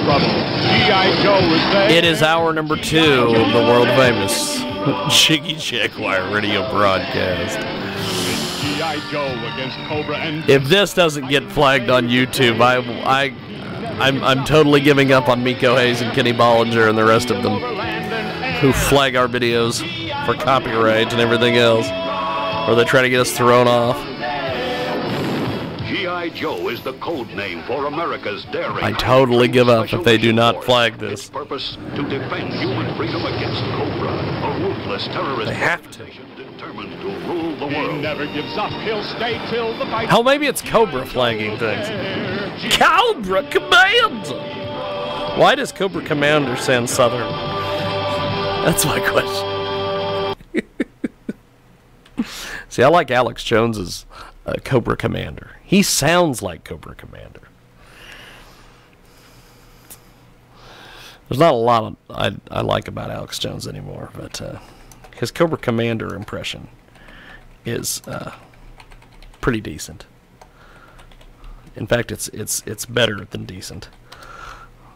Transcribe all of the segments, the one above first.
trouble. G.I. Joe is there. It is hour number 2 of the world famous Jiggy Jaguar radio broadcast. G.I. Joe against Cobra and... If this doesn't get flagged on YouTube, I'm totally giving up on Miko Hayes and Kenny Bollinger and the rest of them who flag our videos for copyright and everything else, or they try to get us thrown off. G.I. Joe is the code name for America's daring. I totally give up if they do not flag this. Its purpose to defend human freedom against Cobra, a ruthless terrorist They have to. determined to rule the He world. never gives up. He'll stay till the fight. Hell, maybe it's Cobra flagging things. Cobra Commander! Why does Cobra Commander sound southern? That's my question. See, I like Alex Jones's Cobra Commander. He sounds like Cobra Commander. There's not a lot I like about Alex Jones anymore, but his Cobra Commander impression is pretty decent. In fact, it's better than decent.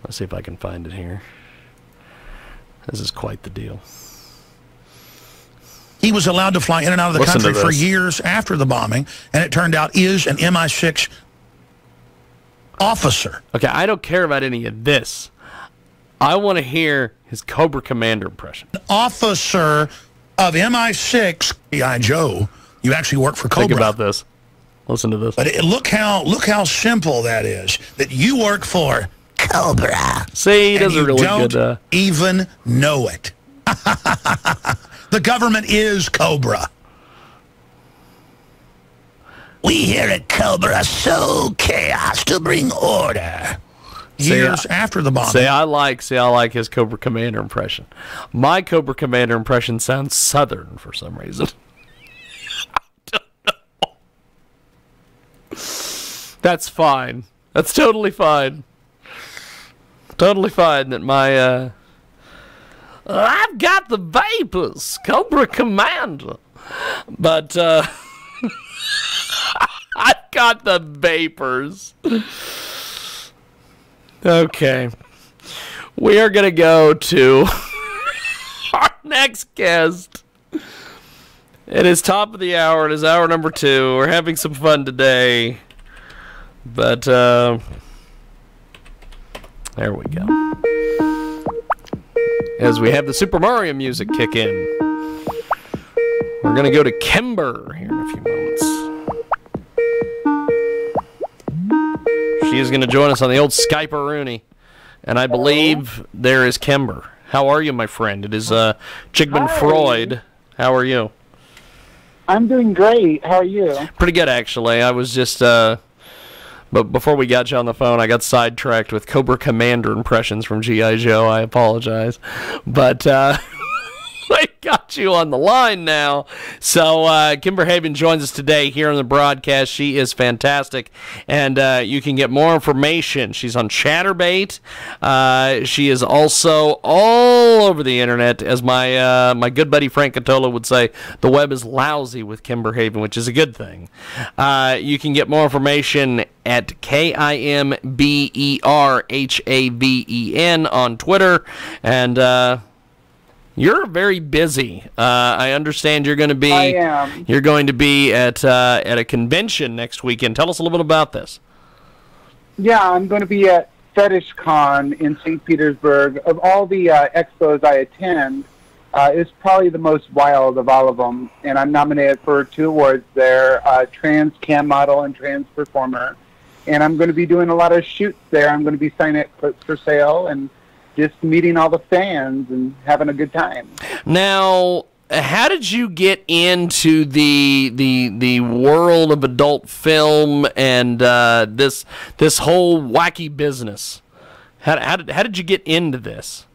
Let's see if I can find it here. This is quite the deal. He was allowed to fly in and out of the country for years after the bombing, and it turned out is an MI6 officer. Okay, I don't care about any of this. I want to hear his Cobra Commander impression. An officer of MI6, G.I. Joe, you actually work for Cobra. Think about this. Listen to this. But look how simple that is, that you work for Cobra. See, he does a really don't good... even know it. The government is Cobra. We here at Cobra sow chaos to bring order. Years after the bombing. See, I like his Cobra Commander impression. My Cobra Commander impression sounds southern for some reason. I don't know. That's fine. That's totally fine. Totally fine that my I've got the vapors, Cobra Commander. But I've got the vapors. Okay. We are going to go to our next guest. It is top of the hour. It is hour number 2. We're having some fun today. But there we go. As we have the Super Mario music kick in, we're going to go to Kimber here in a few moments. She is going to join us on the old Skype-a-rooney. And I believe there is Kimber. How are you, my friend? It is Chigman Freud. How are you? I'm doing great. How are you? Pretty good, actually. I was just... But before we got you on the phone, I got sidetracked with Cobra Commander impressions from G.I. Joe. I apologize. But I got you on the line now. So Kimber Haven joins us today here on the broadcast. She is fantastic. And you can get more information. She's on Chatterbait. She is also all over the internet. As my good buddy Frank Catola would say, the web is lousy with Kimber Haven, which is a good thing. You can get more information at KimberHaven on Twitter. And you're very busy. I understand you're going to be. I am. You're going to be at a convention next weekend. Tell us a little bit about this. Yeah, I'm going to be at Fetish Con in St. Petersburg. Of all the expos I attend, it's probably the most wild of all of them. And I'm nominated for 2 awards there: Trans Cam Model and Trans Performer. And I'm going to be doing a lot of shoots there. I'm going to be signing up clips for sale and just meeting all the fans and having a good time. Now, how did you get into the world of adult film and this whole wacky business? How did you get into this?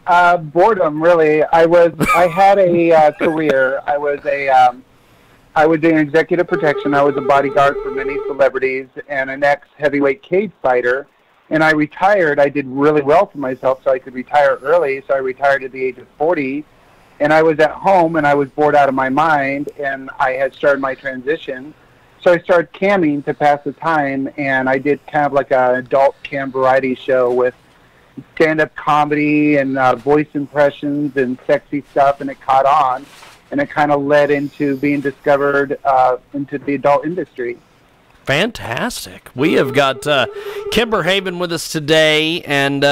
Boredom, really. I had a career. I was in executive protection. I was a bodyguard for many celebrities and an ex-heavyweight cage fighter. And I retired. I did really well for myself, so I could retire early. So I retired at the age of 40. And I was at home, and I was bored out of my mind, and I had started my transition. So I started camming to pass the time, and I did kind of like an adult cam variety show with stand-up comedy and voice impressions and sexy stuff, and it caught on, and it kind of led into being discovered into the adult industry. Fantastic. We have got Kimber Haven with us today, and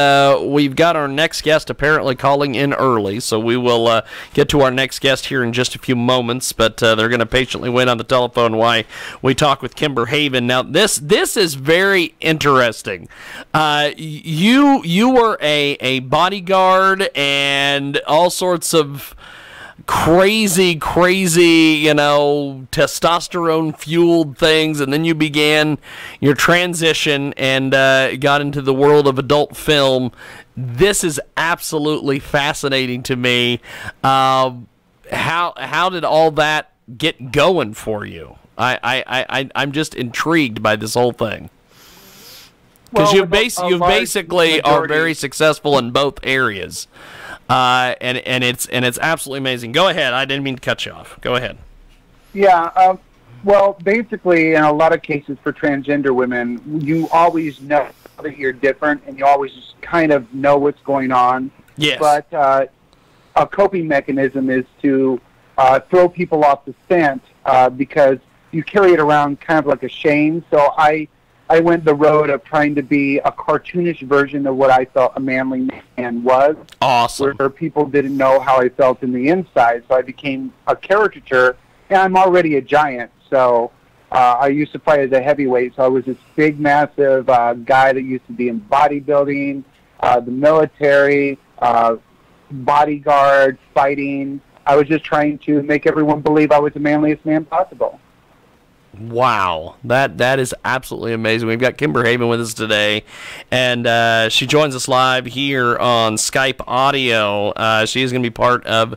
we've got our next guest apparently calling in early, so we will get to our next guest here in just a few moments, but they're going to patiently wait on the telephone while we talk with Kimber Haven. Now, this is very interesting. You were a bodyguard and all sorts of crazy, testosterone-fueled things, and then you began your transition and got into the world of adult film. This is absolutely fascinating to me. How did all that get going for you? I'm just intrigued by this whole thing. Because you basically are very successful in both areas. And it's absolutely amazing. Go ahead. I didn't mean to cut you off. Go ahead. Yeah. Well, basically, in a lot of cases for transgender women, you always know that you're different, and you always just kind of know what's going on. Yes. But a coping mechanism is to throw people off the scent because you carry it around kind of like a shame. So I went the road of trying to be a cartoonish version of what I felt a manly man was. Awesome. Where people didn't know how I felt in the inside, so I became a caricature, and I'm already a giant. So I used to fight as a heavyweight, so I was this big, massive guy that used to be in bodybuilding, the military, bodyguard, fighting. I was just trying to make everyone believe I was the manliest man possible. Wow, that is absolutely amazing. We've got Kimber Haven with us today, and she joins us live here on Skype audio. She is going to be part of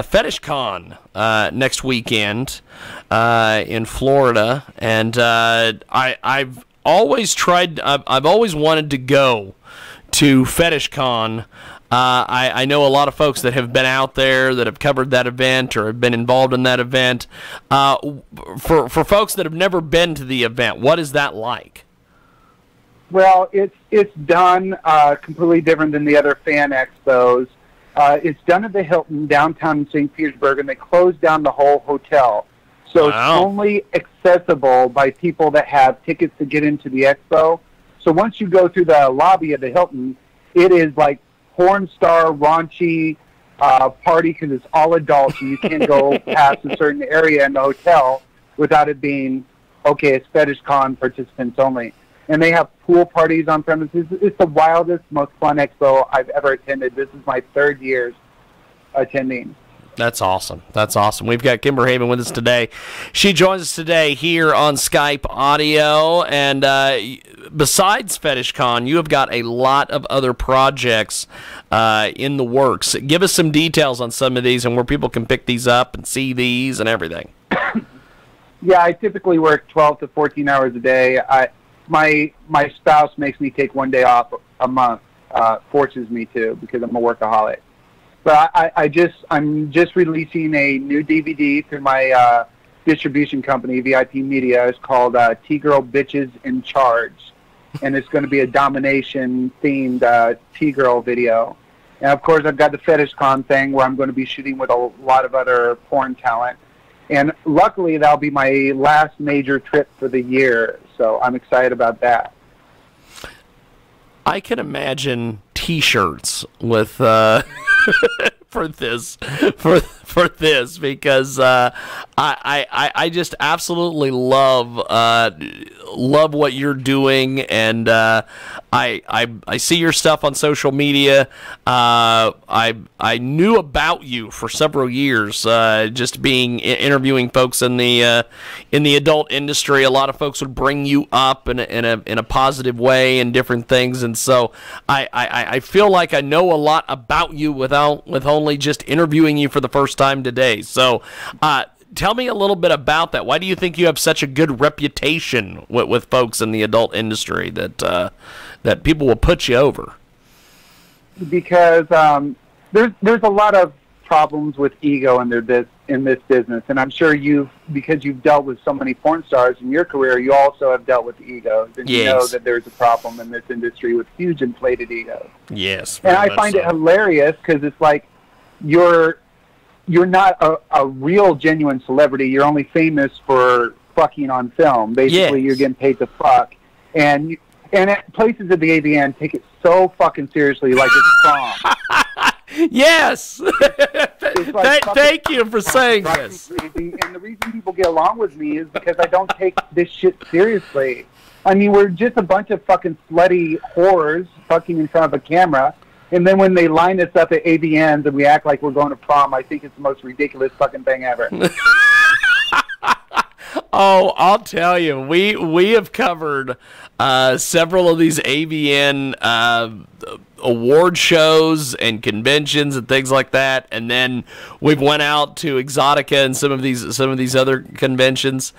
Fetish Con next weekend in Florida, and I've always wanted to go to Fetish Con. I know a lot of folks that have been out there that have covered that event or have been involved in that event. For folks that have never been to the event, what is that like? Well, it's done completely different than the other fan expos. It's done at the Hilton downtown in St. Petersburg, and they closed down the whole hotel. So Wow. It's only accessible by people that have tickets to get into the expo. So once you go through the lobby of the Hilton, it is like porn star, raunchy party because it's all adults. And you can't go past a certain area in the hotel without it being, okay, it's Fetish Con participants only. And they have pool parties on premises. It's the wildest, most fun expo I've ever attended. This is my third year attending. That's awesome. That's awesome. We've got Kimber Haven with us today. She joins us today here on Skype audio. And besides Fetish Con, you have got a lot of other projects in the works. Give us some details on some of these and where people can pick these up and see these and everything. Yeah, I typically work 12 to 14 hours a day. My spouse makes me take one day off a month, forces me to because I'm a workaholic. But I'm just releasing a new DVD through my distribution company, VIP Media. It's called T-Girl Bitches in Charge. And it's going to be a domination-themed T-Girl video. And, of course, I've got the Fetish Con thing where I'm going to be shooting with a lot of other porn talent. And luckily, that'll be my last major trip for the year. So I'm excited about that. I can imagine T-shirts with for this because I just absolutely love what you're doing, and I see your stuff on social media. I knew about you for several years, just interviewing folks in the adult industry. A lot of folks would bring you up in a positive way and different things, and so I feel like I know a lot about you with only just interviewing you for the first time today. So tell me a little bit about that. Why do you think you have such a good reputation with folks in the adult industry that people will put you over? Because there's a lot of problems with ego in in this business, and I'm sure because you've dealt with so many porn stars in your career, you also have dealt with egos, and you know that there's a problem in this industry with huge inflated egos. Yes. And I find it hilarious because it's like you're not a real, genuine celebrity. You're only famous for fucking on film. Basically, you're getting paid to fuck. And at places at the AVN take it so fucking seriously, like it's prom. Yes. Like thank you for saying this. And the reason people get along with me is because I don't take this shit seriously. I mean, we're just a bunch of fucking slutty whores fucking in front of a camera. And then when they line us up at AVNs and we act like we're going to prom, I think it's the most ridiculous fucking thing ever. Oh, I'll tell you, we have covered several of these AVN award shows and conventions and things like that, and then we've went out to Exotica and some of these other conventions,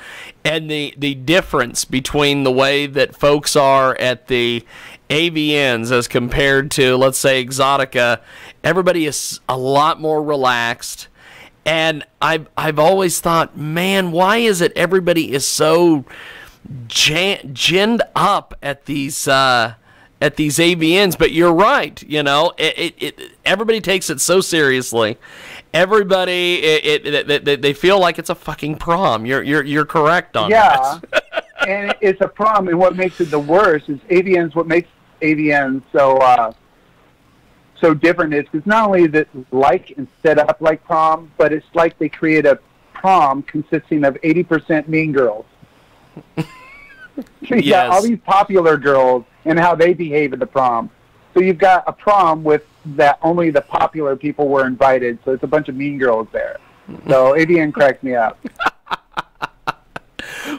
and the difference between the way that folks are at the AVNs as compared to, let's say, Exotica, everybody is a lot more relaxed. And I've always thought, man, why is it everybody is so ginned up at these AVNs? But you're right, you know, everybody takes it so seriously. Everybody, they feel like it's a fucking prom. You're correct on that. Yeah, and it's a prom. And what makes it the worst is AVNs. What makes AVNs so different is because not only is it like and set up like prom, but it's like they create a prom consisting of 80% mean girls. So you got all these popular girls and how they behave at the prom. So you've got a prom with that only the popular people were invited, so it's a bunch of mean girls there. So AVN cracks me up.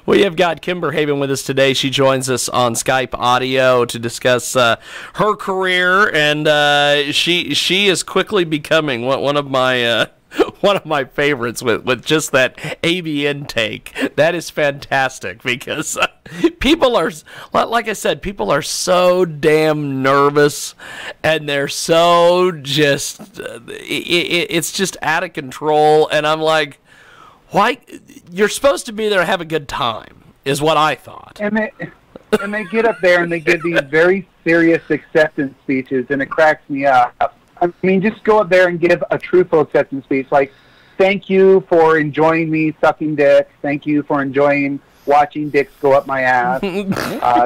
We have got Kimber Haven with us today. She joins us on Skype audio to discuss her career, and she is quickly becoming one of my favorites with just that AVN take. That is fantastic because people are, like I said, people are so damn nervous, and they're so just it's just out of control, and I'm like, why? You're supposed to be there to have a good time, is what I thought. And they get up there and they give these very serious acceptance speeches, and it cracks me up. I mean, just go up there and give a truthful acceptance speech, like, thank you for enjoying me sucking dick. Thank you for enjoying watching dicks go up my ass.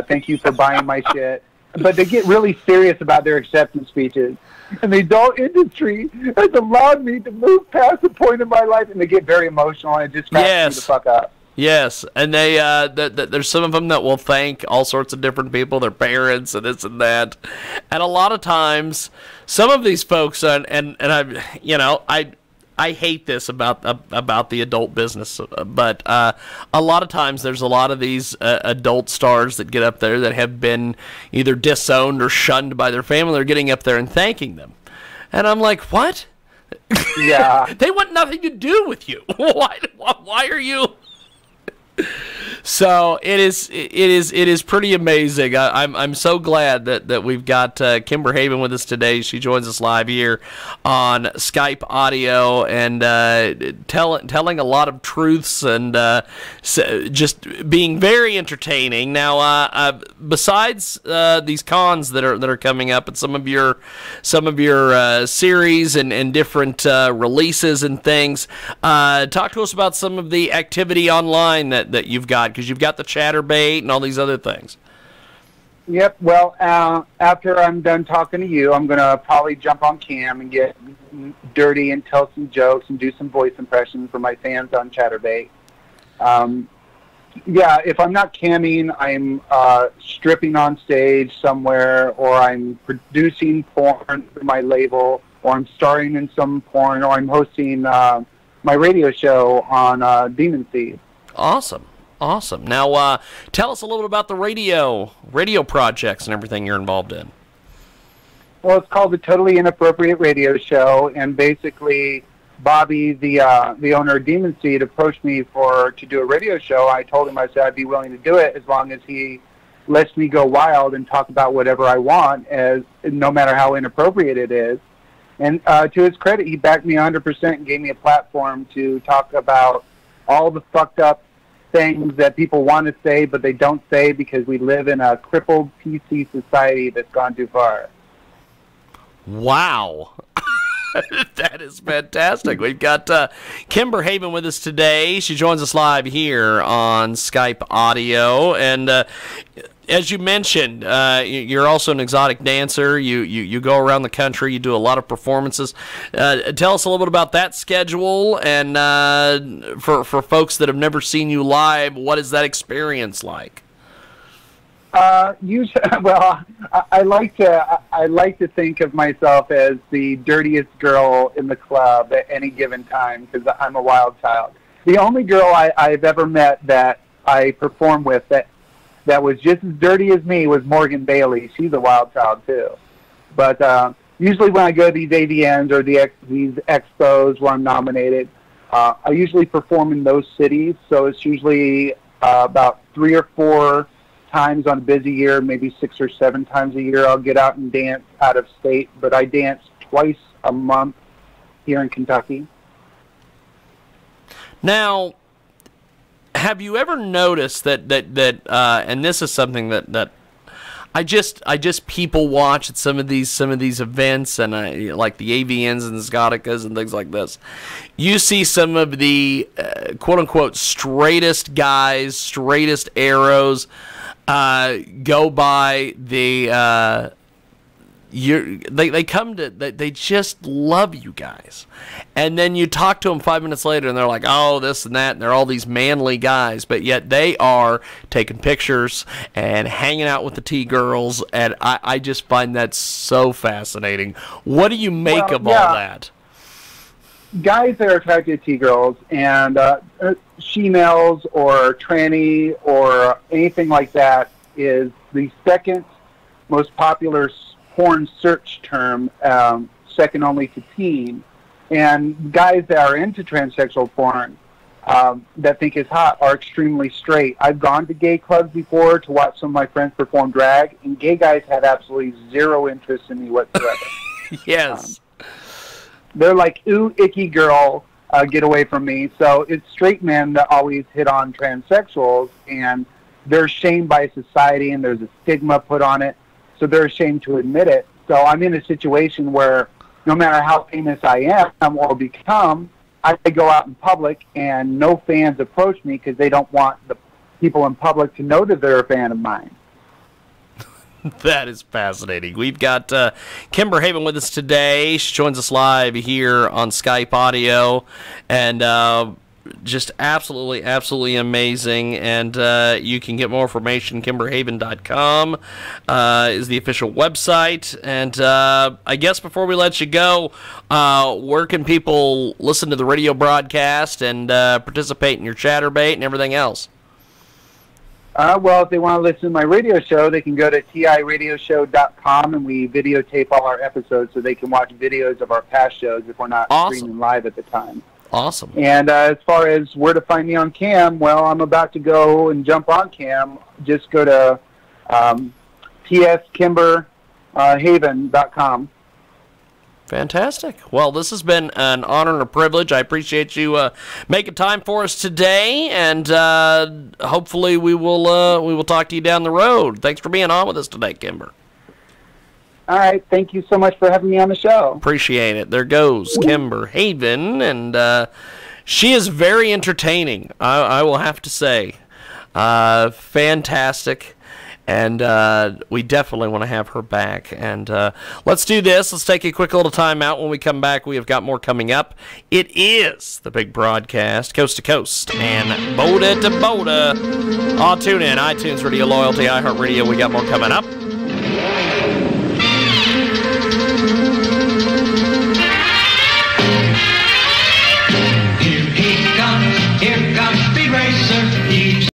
Thank you for buying my shit. But they get really serious about their acceptance speeches. And the adult industry has allowed me to move past the point in my life, and they get very emotional, and it just cracks me the fuck up. Yes, and they there's some of them that will thank all sorts of different people, their parents and this and that, and a lot of times, some of these folks and I hate this about the adult business, but a lot of times there's a lot of these adult stars that get up there that have been either disowned or shunned by their family. They're getting up there and thanking them, and I'm like, what? Yeah, they want nothing to do with you. Why are you? So it is pretty amazing. I'm so glad that we've got Kimber Haven with us today. She joins us live here on Skype audio and telling a lot of truths and just being very entertaining. Now, besides these cons that are coming up and some of your series and different releases and things, talk to us about some of the activity online that you've got, because you've got the Chatterbait and all these other things. Yep. Well, after I'm done talking to you, I'm going to probably jump on cam and get dirty and tell some jokes and do some voice impressions for my fans on Chatterbait. Yeah, if I'm not camming, I'm stripping on stage somewhere, or I'm producing porn for my label, or I'm starring in some porn, or I'm hosting my radio show on Demon Seed. Awesome. Now, tell us a little bit about the radio projects and everything you're involved in. Well, it's called the Totally Inappropriate Radio Show, and basically, Bobby, the owner of Demon Seed, approached me to do a radio show. I told him, I said I'd be willing to do it as long as he lets me go wild and talk about whatever I want, no matter how inappropriate it is. And to his credit, he backed me 100% and gave me a platform to talk about all the fucked up things that people want to say, but they don't say because we live in a crippled PC society that's gone too far. Wow. That is fantastic. We've got Kimber Haven with us today. She joins us live here on Skype audio. And as you mentioned, you're also an exotic dancer. You go around the country. You do a lot of performances. Tell us a little bit about that schedule. And for folks that have never seen you live, what is that experience like? Well, I like to think of myself as the dirtiest girl in the club at any given time because I'm a wild child. The only girl I've ever met that I performed with that was just as dirty as me was Morgan Bailey. She's a wild child too. But usually when I go to these AVNs or these expos where I'm nominated, I usually perform in those cities. So it's usually about 3 or 4 times on a busy year, maybe 6 or 7 times a year, I'll get out and dance out of state. But I dance twice a month here in Kentucky. Now, have you ever noticed that and this is something that I just people watch at some of these events and like the AVNs and the Scoticas and things like this. You see some of the quote unquote straightest guys, straightest arrows go by the they come to they just love you guys, and then you talk to them 5 minutes later and they're like, oh, this and that, and they're all these manly guys, but yet they are taking pictures and hanging out with the T-girls, and I just find that so fascinating. What do you make of all that? Guys that are attracted to T-girls and she-males or tranny or anything like that is the second most popular porn search term, second only to teen. And guys that are into transsexual porn that think it's hot are extremely straight. I've gone to gay clubs before to watch some of my friends perform drag, and gay guys had absolutely zero interest in me whatsoever. Yes. They're like, ooh, icky girl, get away from me. So it's straight men that always hit on transsexuals, and they're shamed by society, and there's a stigma put on it, so they're ashamed to admit it. So I'm in a situation where no matter how famous I am or become, I go out in public, and no fans approach me because they don't want the people in public to know that they're a fan of mine. That is fascinating. We've got Kimber Haven with us today. She joins us live here on Skype audio, and just absolutely amazing. And you can get more information. KimberHaven.com is the official website. And I guess before we let you go, where can people listen to the radio broadcast and participate in your chatterbait and everything else? Well, if they want to listen to my radio show, they can go to tiradioshow.com, and we videotape all our episodes so they can watch videos of our past shows if we're not streaming live at the time. Awesome. And as far as where to find me on cam, well, I'm about to go and jump on cam. Just go to tskimberhaven.com. Fantastic. Well, this has been an honor and a privilege. I appreciate you making time for us today, and hopefully we will talk to you down the road. Thanks for being on with us today, Kimber. All right. Thank you so much for having me on the show. Appreciate it. There goes Kimber Haven, and she is very entertaining, I will have to say. Fantastic. And we definitely want to have her back. And let's do this. Let's take a quick little time out. When we come back, we have got more coming up. It is the big broadcast, coast to coast and Boda to Boda. Tune in, iTunes, Radio Loyalty, iHeartRadio. We got more coming up.